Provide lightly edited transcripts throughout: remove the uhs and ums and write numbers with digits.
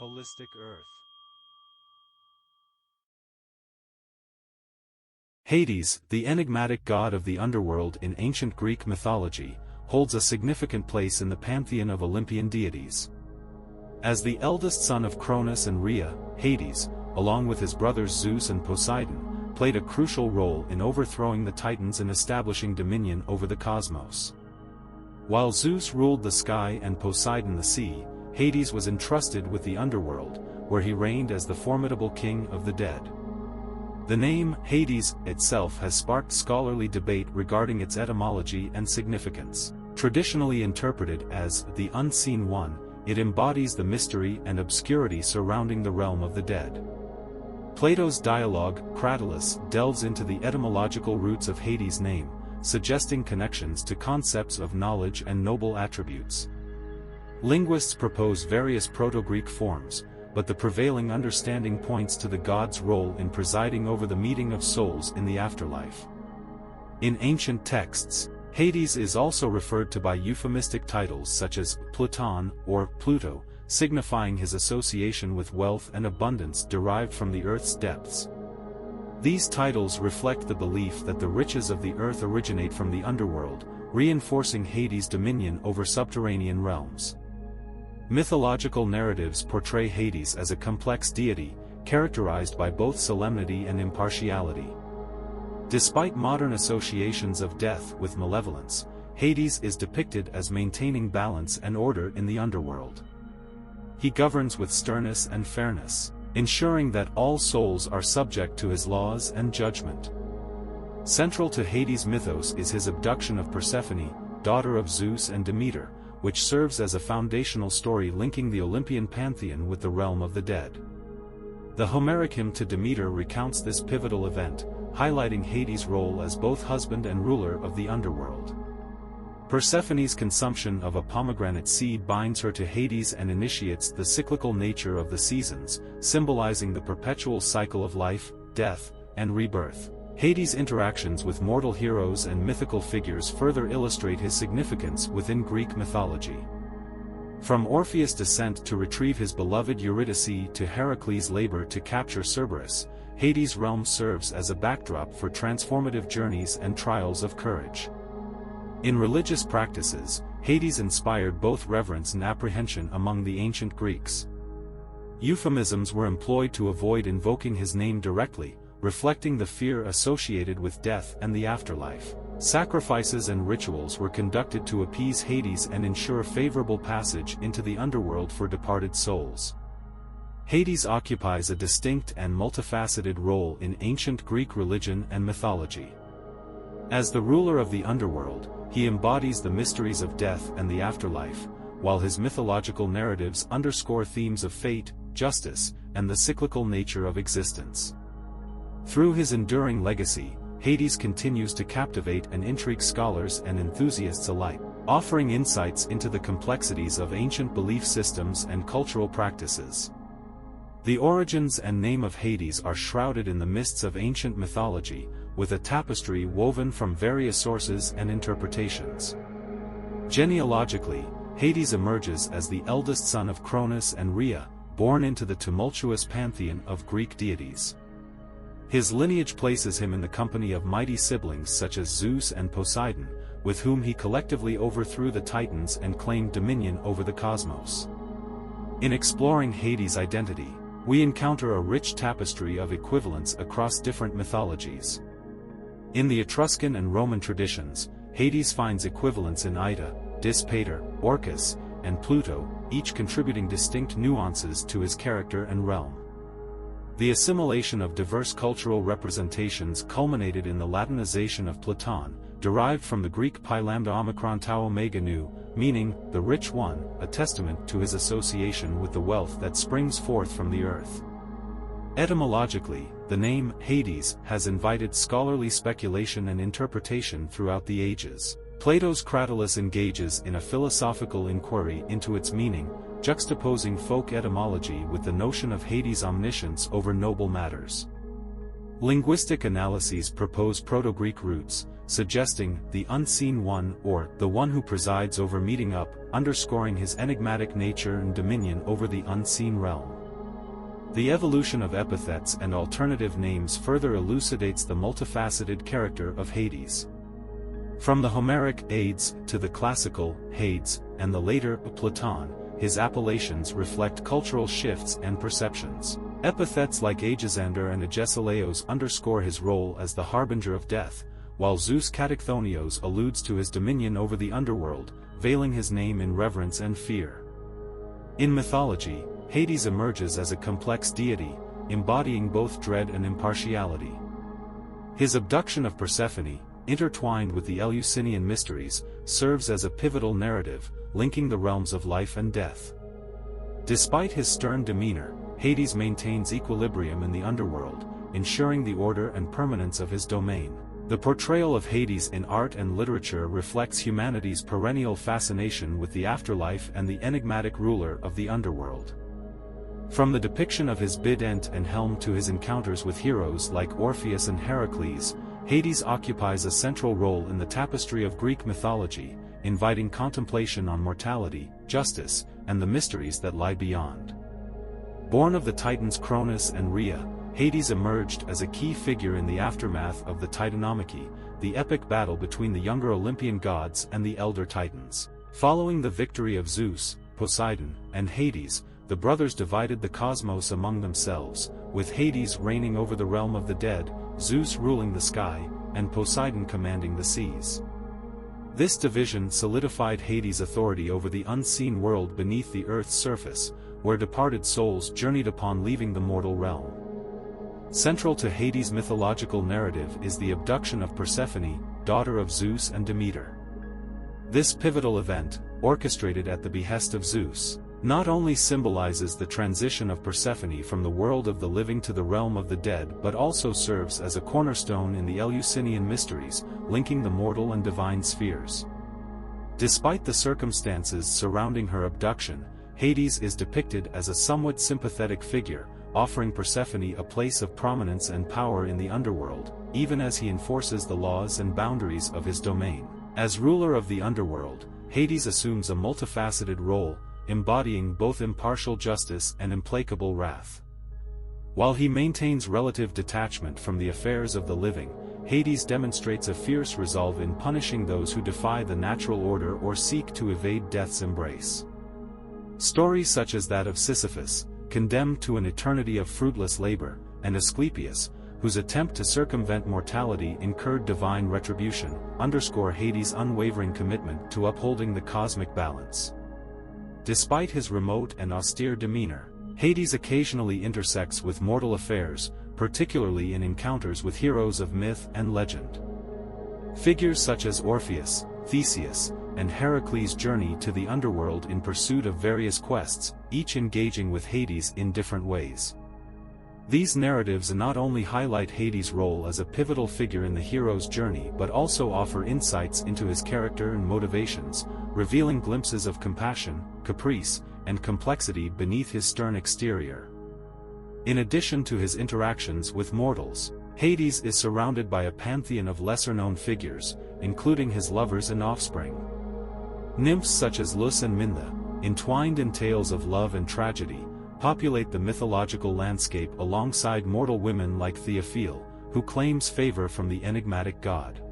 Holistic Earth. Hades, the enigmatic god of the underworld in ancient Greek mythology, holds a significant place in the pantheon of Olympian deities. As the eldest son of Cronus and Rhea, Hades, along with his brothers Zeus and Poseidon, played a crucial role in overthrowing the Titans and establishing dominion over the cosmos. While Zeus ruled the sky and Poseidon the sea, Hades was entrusted with the underworld, where he reigned as the formidable king of the dead. The name Hades itself has sparked scholarly debate regarding its etymology and significance. Traditionally interpreted as the Unseen One, it embodies the mystery and obscurity surrounding the realm of the dead. Plato's dialogue, Cratylus, delves into the etymological roots of Hades' name, suggesting connections to concepts of knowledge and noble attributes. Linguists propose various Proto-Greek forms, but the prevailing understanding points to the god's role in presiding over the meeting of souls in the afterlife. In ancient texts, Hades is also referred to by euphemistic titles such as Pluton or Pluto, signifying his association with wealth and abundance derived from the earth's depths. These titles reflect the belief that the riches of the earth originate from the underworld, reinforcing Hades' dominion over subterranean realms. Mythological narratives portray Hades as a complex deity, characterized by both solemnity and impartiality. Despite modern associations of death with malevolence, Hades is depicted as maintaining balance and order in the underworld. He governs with sternness and fairness, ensuring that all souls are subject to his laws and judgment. Central to Hades' mythos is his abduction of Persephone, daughter of Zeus and Demeter, which serves as a foundational story linking the Olympian pantheon with the realm of the dead. The Homeric hymn to Demeter recounts this pivotal event, highlighting Hades' role as both husband and ruler of the underworld. Persephone's consumption of a pomegranate seed binds her to Hades and initiates the cyclical nature of the seasons, symbolizing the perpetual cycle of life, death, and rebirth. Hades' interactions with mortal heroes and mythical figures further illustrate his significance within Greek mythology. From Orpheus' descent to retrieve his beloved Eurydice to Heracles' labor to capture Cerberus, Hades' realm serves as a backdrop for transformative journeys and trials of courage. In religious practices, Hades inspired both reverence and apprehension among the ancient Greeks. Euphemisms were employed to avoid invoking his name directly, reflecting the fear associated with death and the afterlife. Sacrifices and rituals were conducted to appease Hades and ensure favorable passage into the underworld for departed souls. Hades occupies a distinct and multifaceted role in ancient Greek religion and mythology. As the ruler of the underworld, he embodies the mysteries of death and the afterlife, while his mythological narratives underscore themes of fate, justice, and the cyclical nature of existence. Through his enduring legacy, Hades continues to captivate and intrigue scholars and enthusiasts alike, offering insights into the complexities of ancient belief systems and cultural practices. The origins and name of Hades are shrouded in the mists of ancient mythology, with a tapestry woven from various sources and interpretations. Genealogically, Hades emerges as the eldest son of Cronus and Rhea, born into the tumultuous pantheon of Greek deities. His lineage places him in the company of mighty siblings such as Zeus and Poseidon, with whom he collectively overthrew the Titans and claimed dominion over the cosmos. In exploring Hades' identity, we encounter a rich tapestry of equivalents across different mythologies. In the Etruscan and Roman traditions, Hades finds equivalents in Ida, Dis-Pater, Orcus, and Pluto, each contributing distinct nuances to his character and realm. The assimilation of diverse cultural representations culminated in the Latinization of Platon, derived from the Greek pi lambda omicron tau omega nu, meaning, the rich one, a testament to his association with the wealth that springs forth from the earth. Etymologically, the name Hades has invited scholarly speculation and interpretation throughout the ages. Plato's Cratylus engages in a philosophical inquiry into its meaning, juxtaposing folk etymology with the notion of Hades' omniscience over noble matters. Linguistic analyses propose Proto-Greek roots, suggesting the unseen one or the one who presides over meeting up, underscoring his enigmatic nature and dominion over the unseen realm. The evolution of epithets and alternative names further elucidates the multifaceted character of Hades. From the Homeric Hades to the classical Hades and the later Platon, his appellations reflect cultural shifts and perceptions. Epithets like Aegisander and Agesilaos underscore his role as the harbinger of death, while Zeus Katachtonios alludes to his dominion over the underworld, veiling his name in reverence and fear. In mythology, Hades emerges as a complex deity, embodying both dread and impartiality. His abduction of Persephone, intertwined with the Eleusinian mysteries, serves as a pivotal narrative, linking the realms of life and death. Despite his stern demeanor, Hades maintains equilibrium in the underworld, ensuring the order and permanence of his domain. The portrayal of Hades in art and literature reflects humanity's perennial fascination with the afterlife and the enigmatic ruler of the underworld. From the depiction of his bident and helm to his encounters with heroes like Orpheus and Heracles, Hades occupies a central role in the tapestry of Greek mythology, inviting contemplation on mortality, justice, and the mysteries that lie beyond. Born of the Titans Cronus and Rhea, Hades emerged as a key figure in the aftermath of the Titanomachy, the epic battle between the younger Olympian gods and the elder Titans. Following the victory of Zeus, Poseidon, and Hades, the brothers divided the cosmos among themselves, with Hades reigning over the realm of the dead, Zeus ruling the sky, and Poseidon commanding the seas. This division solidified Hades' authority over the unseen world beneath the earth's surface, where departed souls journeyed upon leaving the mortal realm. Central to Hades' mythological narrative is the abduction of Persephone, daughter of Zeus and Demeter. This pivotal event, orchestrated at the behest of Zeus, not only symbolizes the transition of Persephone from the world of the living to the realm of the dead but also serves as a cornerstone in the Eleusinian mysteries, linking the mortal and divine spheres. Despite the circumstances surrounding her abduction, Hades is depicted as a somewhat sympathetic figure, offering Persephone a place of prominence and power in the underworld, even as he enforces the laws and boundaries of his domain. As ruler of the underworld, Hades assumes a multifaceted role, embodying both impartial justice and implacable wrath. While he maintains relative detachment from the affairs of the living, Hades demonstrates a fierce resolve in punishing those who defy the natural order or seek to evade death's embrace. Stories such as that of Sisyphus, condemned to an eternity of fruitless labor, and Asclepius, whose attempt to circumvent mortality incurred divine retribution, underscore Hades' unwavering commitment to upholding the cosmic balance. Despite his remote and austere demeanor, Hades occasionally intersects with mortal affairs, particularly in encounters with heroes of myth and legend. Figures such as Orpheus, Theseus, and Heracles journey to the underworld in pursuit of various quests, each engaging with Hades in different ways. These narratives not only highlight Hades' role as a pivotal figure in the hero's journey but also offer insights into his character and motivations, revealing glimpses of compassion, caprice, and complexity beneath his stern exterior. In addition to his interactions with mortals, Hades is surrounded by a pantheon of lesser-known figures, including his lovers and offspring. Nymphs such as Lus and Mintha, entwined in tales of love and tragedy, populate the mythological landscape alongside mortal women like Theophile, who claims favor from the enigmatic god.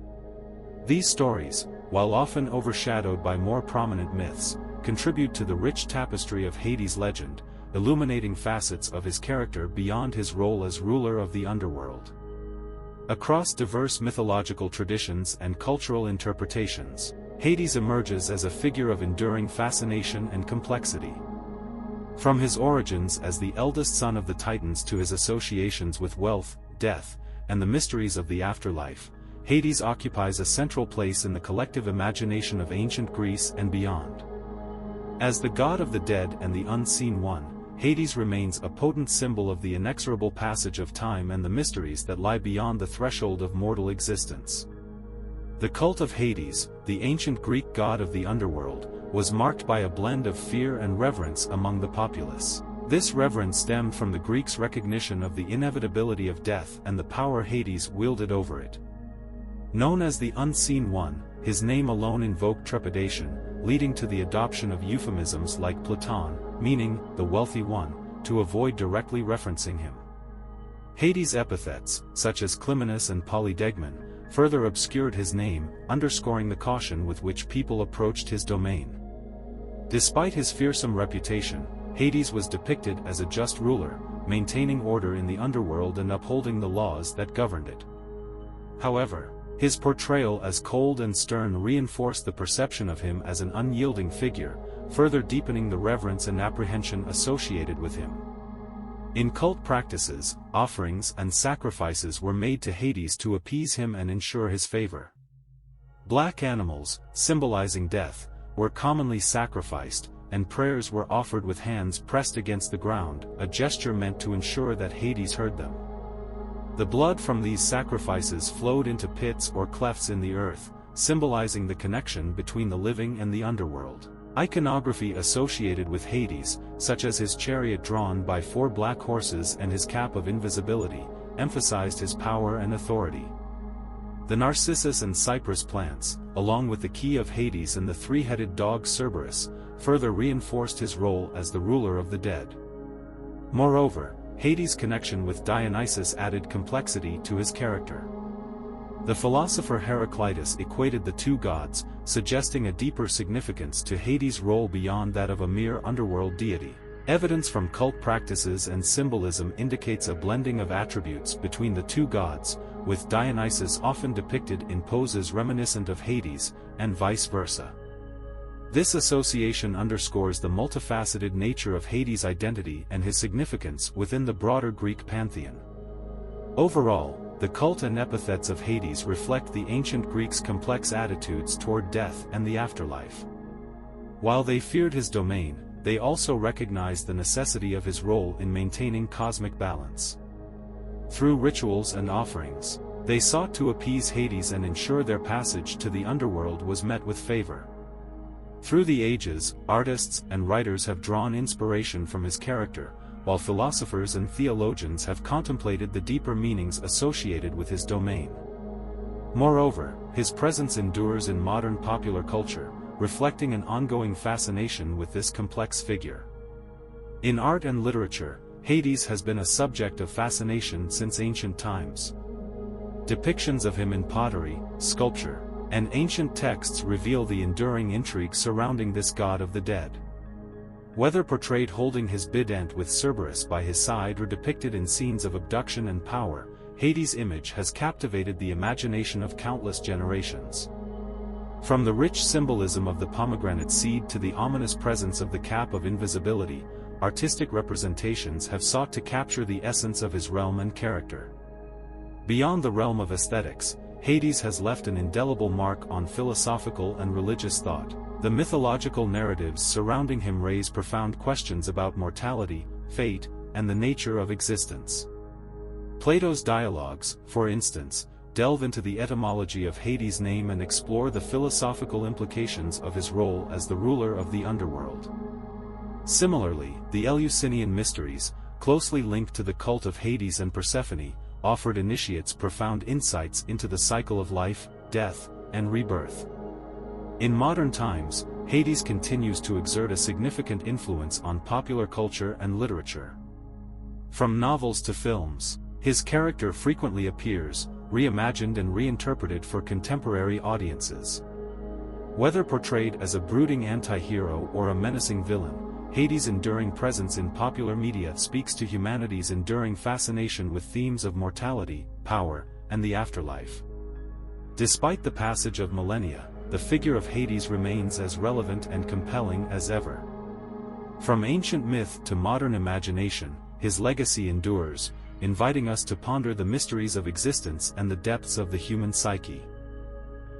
These stories, while often overshadowed by more prominent myths, contribute to the rich tapestry of Hades' legend, illuminating facets of his character beyond his role as ruler of the underworld. Across diverse mythological traditions and cultural interpretations, Hades emerges as a figure of enduring fascination and complexity. From his origins as the eldest son of the Titans to his associations with wealth, death, and the mysteries of the afterlife, Hades occupies a central place in the collective imagination of ancient Greece and beyond. As the god of the dead and the unseen one, Hades remains a potent symbol of the inexorable passage of time and the mysteries that lie beyond the threshold of mortal existence. The cult of Hades, the ancient Greek god of the underworld, was marked by a blend of fear and reverence among the populace. This reverence stemmed from the Greeks' recognition of the inevitability of death and the power Hades wielded over it. Known as the Unseen One, his name alone invoked trepidation, leading to the adoption of euphemisms like Platon, meaning the wealthy one, to avoid directly referencing him. Hades' epithets, such as Clymenus and Polydegmon, further obscured his name, underscoring the caution with which people approached his domain. Despite his fearsome reputation, Hades was depicted as a just ruler, maintaining order in the underworld and upholding the laws that governed it. However, his portrayal as cold and stern reinforced the perception of him as an unyielding figure, further deepening the reverence and apprehension associated with him. In cult practices, offerings and sacrifices were made to Hades to appease him and ensure his favor. Black animals, symbolizing death, were commonly sacrificed, and prayers were offered with hands pressed against the ground, a gesture meant to ensure that Hades heard them. The blood from these sacrifices flowed into pits or clefts in the earth, symbolizing the connection between the living and the underworld. Iconography associated with Hades, such as his chariot drawn by 4 black horses and his cap of invisibility, emphasized his power and authority. The narcissus and cypress plants, along with the key of Hades and the 3-headed dog Cerberus, further reinforced his role as the ruler of the dead. Moreover, Hades' connection with Dionysus added complexity to his character. The philosopher Heraclitus equated the two gods, suggesting a deeper significance to Hades' role beyond that of a mere underworld deity. Evidence from cult practices and symbolism indicates a blending of attributes between the two gods, with Dionysus often depicted in poses reminiscent of Hades, and vice versa. This association underscores the multifaceted nature of Hades' identity and his significance within the broader Greek pantheon. Overall, the cult and epithets of Hades reflect the ancient Greeks' complex attitudes toward death and the afterlife. While they feared his domain, they also recognized the necessity of his role in maintaining cosmic balance. Through rituals and offerings, they sought to appease Hades and ensure their passage to the underworld was met with favor. Through the ages, artists and writers have drawn inspiration from his character, while philosophers and theologians have contemplated the deeper meanings associated with his domain. Moreover, his presence endures in modern popular culture, reflecting an ongoing fascination with this complex figure. In art and literature, Hades has been a subject of fascination since ancient times. Depictions of him in pottery, sculpture, and ancient texts reveal the enduring intrigue surrounding this god of the dead. Whether portrayed holding his bident with Cerberus by his side or depicted in scenes of abduction and power, Hades' image has captivated the imagination of countless generations. From the rich symbolism of the pomegranate seed to the ominous presence of the cap of invisibility, artistic representations have sought to capture the essence of his realm and character. Beyond the realm of aesthetics, Hades has left an indelible mark on philosophical and religious thought. The mythological narratives surrounding him raise profound questions about mortality, fate, and the nature of existence. Plato's dialogues, for instance, delve into the etymology of Hades' name and explore the philosophical implications of his role as the ruler of the underworld. Similarly, the Eleusinian mysteries, closely linked to the cult of Hades and Persephone, offered initiates profound insights into the cycle of life, death, and rebirth. In modern times, Hades continues to exert a significant influence on popular culture and literature. From novels to films, his character frequently appears, reimagined and reinterpreted for contemporary audiences. Whether portrayed as a brooding anti-hero or a menacing villain, Hades' enduring presence in popular media speaks to humanity's enduring fascination with themes of mortality, power, and the afterlife. Despite the passage of millennia, the figure of Hades remains as relevant and compelling as ever. From ancient myth to modern imagination, his legacy endures, inviting us to ponder the mysteries of existence and the depths of the human psyche.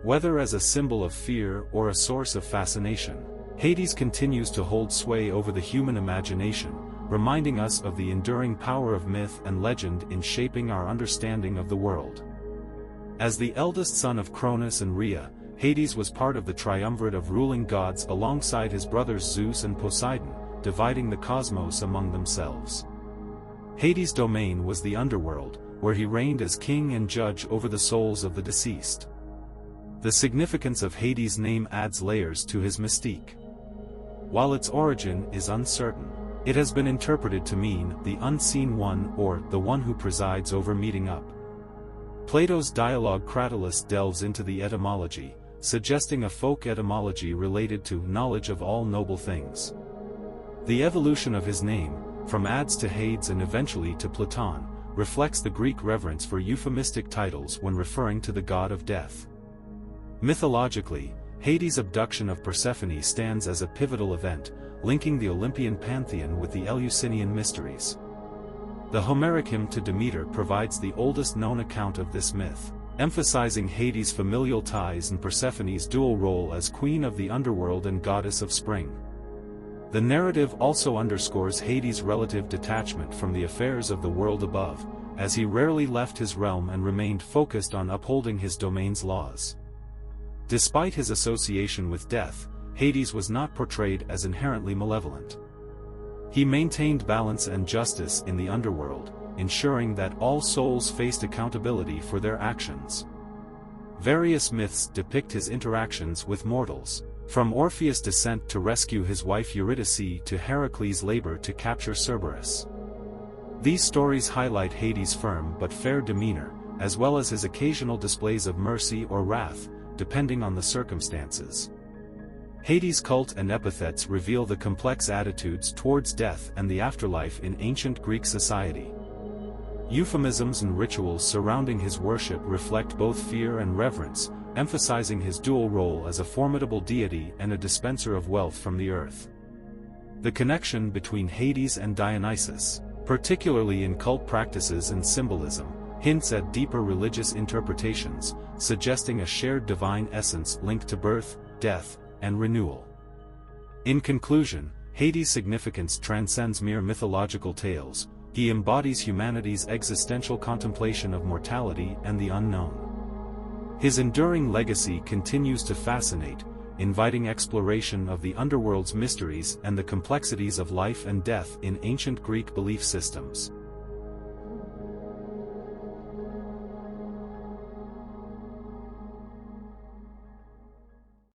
Whether as a symbol of fear or a source of fascination, Hades continues to hold sway over the human imagination, reminding us of the enduring power of myth and legend in shaping our understanding of the world. As the eldest son of Cronus and Rhea, Hades was part of the triumvirate of ruling gods alongside his brothers Zeus and Poseidon, dividing the cosmos among themselves. Hades' domain was the underworld, where he reigned as king and judge over the souls of the deceased. The significance of Hades' name adds layers to his mystique. While its origin is uncertain, it has been interpreted to mean the unseen one or the one who presides over meeting up. Plato's dialogue Cratylus delves into the etymology, suggesting a folk etymology related to knowledge of all noble things. The evolution of his name, from Hades to Hades and eventually to Platon, reflects the Greek reverence for euphemistic titles when referring to the god of death. Mythologically, Hades' abduction of Persephone stands as a pivotal event, linking the Olympian pantheon with the Eleusinian mysteries. The Homeric hymn to Demeter provides the oldest known account of this myth, emphasizing Hades' familial ties and Persephone's dual role as queen of the underworld and goddess of spring. The narrative also underscores Hades' relative detachment from the affairs of the world above, as he rarely left his realm and remained focused on upholding his domain's laws. Despite his association with death, Hades was not portrayed as inherently malevolent. He maintained balance and justice in the underworld, ensuring that all souls faced accountability for their actions. Various myths depict his interactions with mortals, from Orpheus' descent to rescue his wife Eurydice to Heracles' labor to capture Cerberus. These stories highlight Hades' firm but fair demeanor, as well as his occasional displays of mercy or wrath, depending on the circumstances. Hades' cult and epithets reveal the complex attitudes towards death and the afterlife in ancient Greek society. Euphemisms and rituals surrounding his worship reflect both fear and reverence, emphasizing his dual role as a formidable deity and a dispenser of wealth from the earth. The connection between Hades and Dionysus, particularly in cult practices and symbolism, hints at deeper religious interpretations, suggesting a shared divine essence linked to birth, death, and renewal. In conclusion, Hades' significance transcends mere mythological tales. He embodies humanity's existential contemplation of mortality and the unknown. His enduring legacy continues to fascinate, inviting exploration of the underworld's mysteries and the complexities of life and death in ancient Greek belief systems.